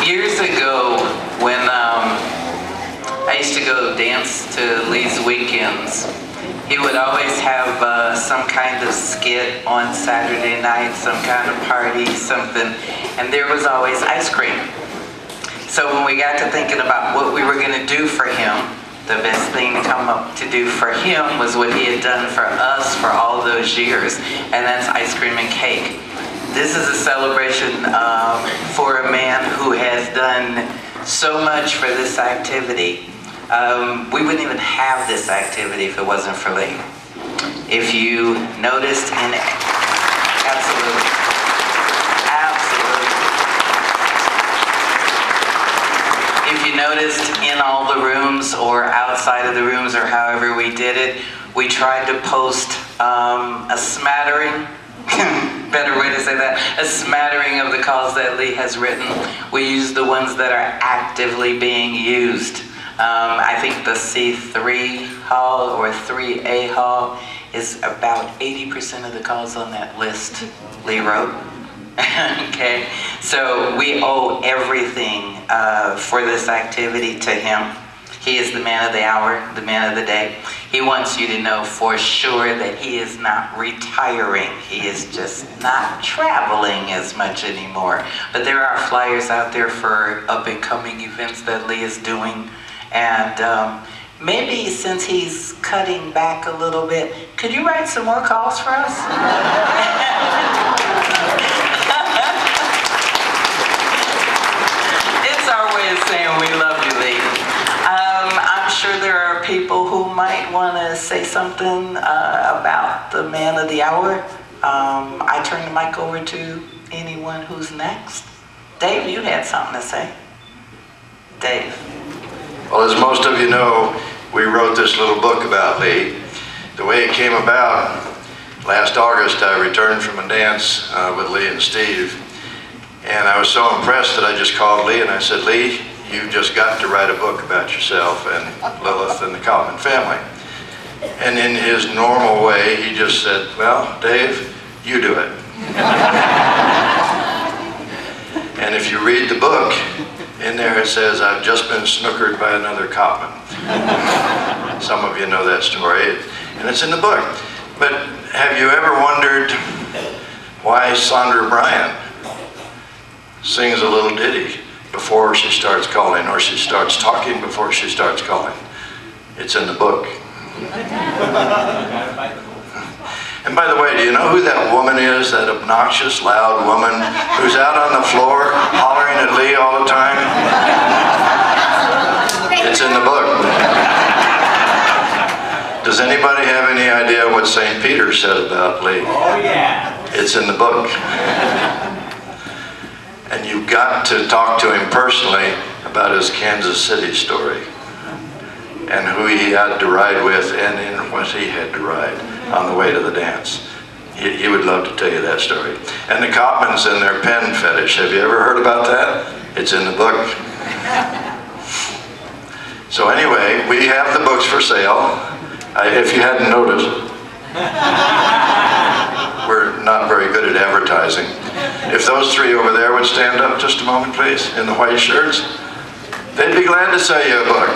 Years ago, when I used to go dance to Lee's weekends, he would always have some kind of skit on Saturday night, some kind of party, something, and there was always ice cream. So when we got to thinking about what we were going to do for him, the best thing to come up to do for him was what he had done for us for all those years, and that's ice cream and cake. This is a celebration for a man who has done so much for this activity. We wouldn't even have this activity if it wasn't for Lee. If you noticed in absolutely. If you noticed in all the rooms or outside of the rooms or however we did it, we tried to post a smattering, better way to say that, a smattering of the calls that Lee has written. We use the ones that are actively being used. I think the C3 hall or 3A hall is about 80% of the calls on that list Lee wrote. Okay, so we owe everything for this activity to him. He is the man of the hour, the man of the day. He wants you to know for sure that he is not retiring. He is just not traveling as much anymore. But there are flyers out there for up-and-coming events that Lee is doing. And maybe since he's cutting back a little bit, could you write some more calls for us? It's our way of saying we love you, Lee. I'm sure there are people who might want to say something about the man of the hour. I turn the mic over to anyone who's next. Dave, you had something to say. Dave. Well, as most of you know, we wrote this little book about Lee. The way it came about, last August I returned from a dance with Lee and Steve, and I was so impressed that I just called Lee and I said, Lee, you've just got to write a book about yourself and Lilith and the Kopman family. And in his normal way, he just said, well, Dave, you do it. And if you read the book, in there it says, I've just been snookered by another Kopman. Some of you know that story, and it's in the book. But have you ever wondered why Sandra Bryant sings a little ditty before she starts calling, or she starts talking before she starts calling? It's in the book. And by the way, do you know who that woman is, that obnoxious, loud woman who's out on the floor hollering at Lee all the time? It's in the book. Does anybody have any idea what St. Peter said about Lee? Oh, yeah. It's in the book. And you've got to talk to him personally about his Kansas City story and who he had to ride with and in what he had to ride on the way to the dance. He would love to tell you that story. And the Kopmans and their pen fetish. Have you ever heard about that? It's in the book. So anyway, we have the books for sale. If you hadn't noticed, we're not very good at advertising. If those three over there would stand up just a moment, please, in the white shirts, they'd be glad to sell you a book.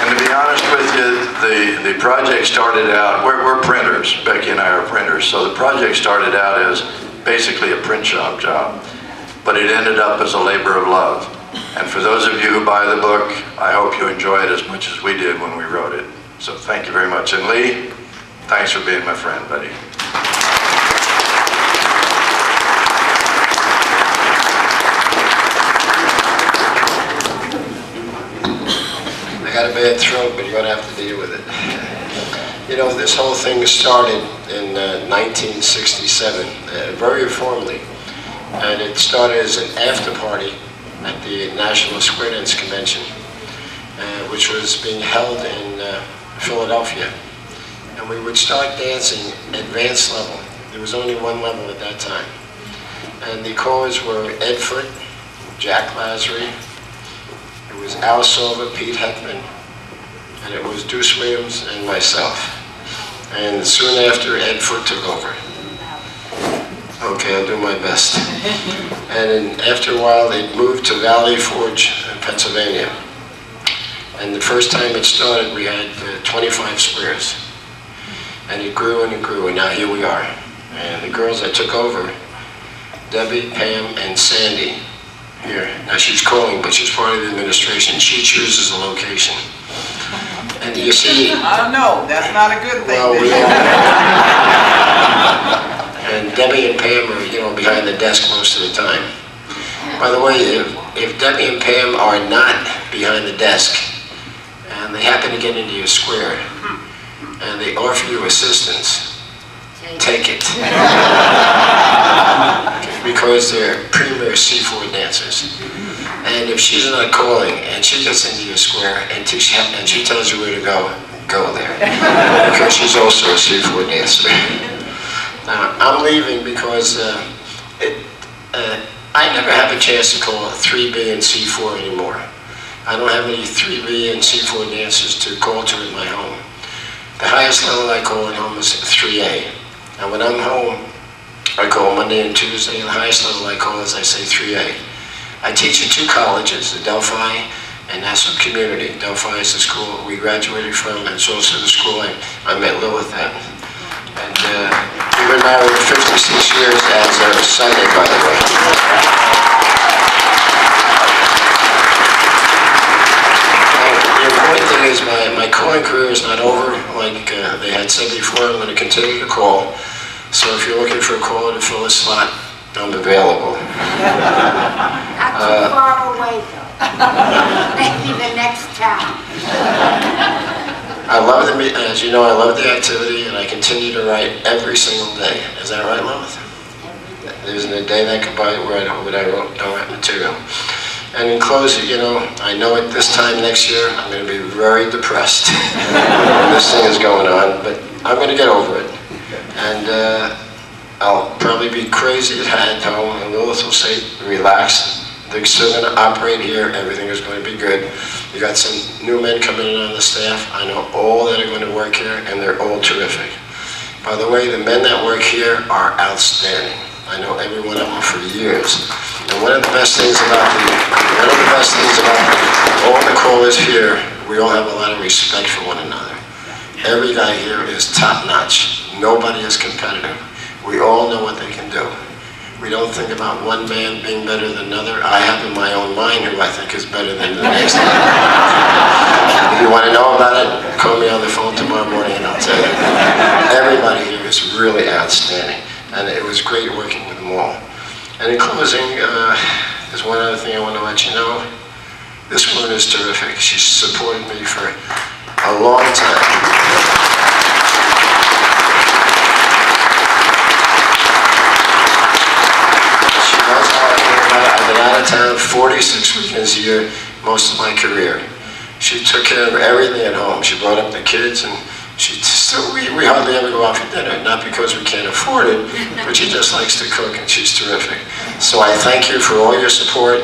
And to be honest with you, the project started out, we're printers, Becky and I are printers, so the project started out as basically a print shop job, but it ended up as a labor of love. And for those of you who buy the book, I hope you enjoy it as much as we did when we wrote it. So thank you very much. And Lee, thanks for being my friend, buddy. I got a bad throat, but you're going to have to deal with it. You know, this whole thing started in 1967, very informally. And it started as an after party at the National Square Dance Convention, which was being held in Philadelphia. And we would start dancing advanced level. There was only one level at that time. And the callers were Ed Foote, Jack Lazary, it was Al Silver, Pete Heckman, and it was Deuce Williams and myself. And soon after, Ed Foote took over. Okay, I'll do my best. And then after a while, they moved to Valley Forge, Pennsylvania. And the first time it started, we had 25 squares. And it grew and it grew, and now here we are. And the girls that took over, Debbie, Pam, and Sandy, here. Now she's calling, but she's part of the administration. She chooses a location. And you see... I don't know, that's not a good thing. Well, and Debbie and Pam are, you know, behind the desk most of the time. By the way, if Debbie and Pam are not behind the desk, and they happen to get into your square, and they offer you assistance, take it. Because they're premier C4 dancers. And if she's not calling, and she gets into your square, and she tells you where to go, go there. Because she's also a C4 dancer. Now, I'm leaving because I never have a chance to call 3B and C4 anymore. I don't have any 3B and C4 dancers to call to in my home. The highest level I call in home is 3A. And when I'm home, I call Monday and Tuesday, and the highest level I call is, I say, 3A. I teach at 2 colleges, the Delphi and Nassau Community. Delphi is the school we graduated from, and it's also the school I met Lilith at. And we've been married 56 years as of Sunday, by the way. The important thing is my calling career is not over. Like they had said before, I'm going to continue to call. So if you're looking for a caller to fill a slot, I'm available. Not too far away, though. Maybe the next town. I love as you know, I love the activity, and I continue to write every single day. Is that right, Lilith? There isn't a day that could by where I don't write material. And in closing, you know, I know at this time next year, I'm going to be very depressed when this thing is going on, but I'm going to get over it. And I'll probably be crazy at home, and Lilith will say, relax. They're still going to operate here. Everything is going to be good. You got some new men coming in on the staff. I know all that are going to work here, and they're all terrific. By the way, the men that work here are outstanding. I know every one of them for years. And one of the best things about all the callers here, we all have a lot of respect for one another. Every guy here is top-notch. Nobody is competitive. We all know what they can do. We don't think about one man being better than another. I have in my own mind who I think is better than the next man. If you want to know about it, call me on the phone tomorrow morning and I'll tell you. Everybody here is really outstanding. And it was great working with them all. And in closing, there's one other thing I want to let you know. This woman is terrific. She's supported me for a long time. She knows how I feel about it. I've been out of town 46 weekends a year, most of my career. She took care of everything at home. She brought up the kids, and we hardly ever go out for dinner, not because we can't afford it, but she just likes to cook, and she's terrific. So I thank you for all your support,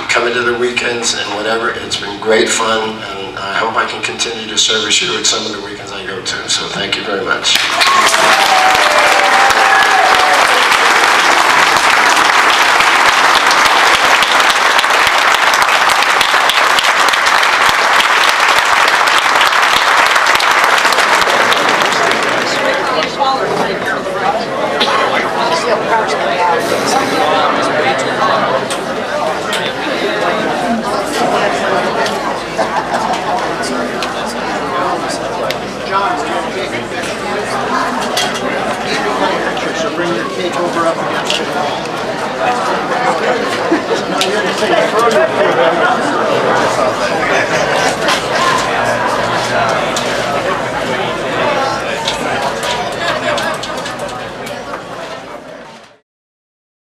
coming to the weekends and whatever. It's been great fun, and I hope I can continue to service you at some of the weekends I go to. So thank you very much. Still personally out.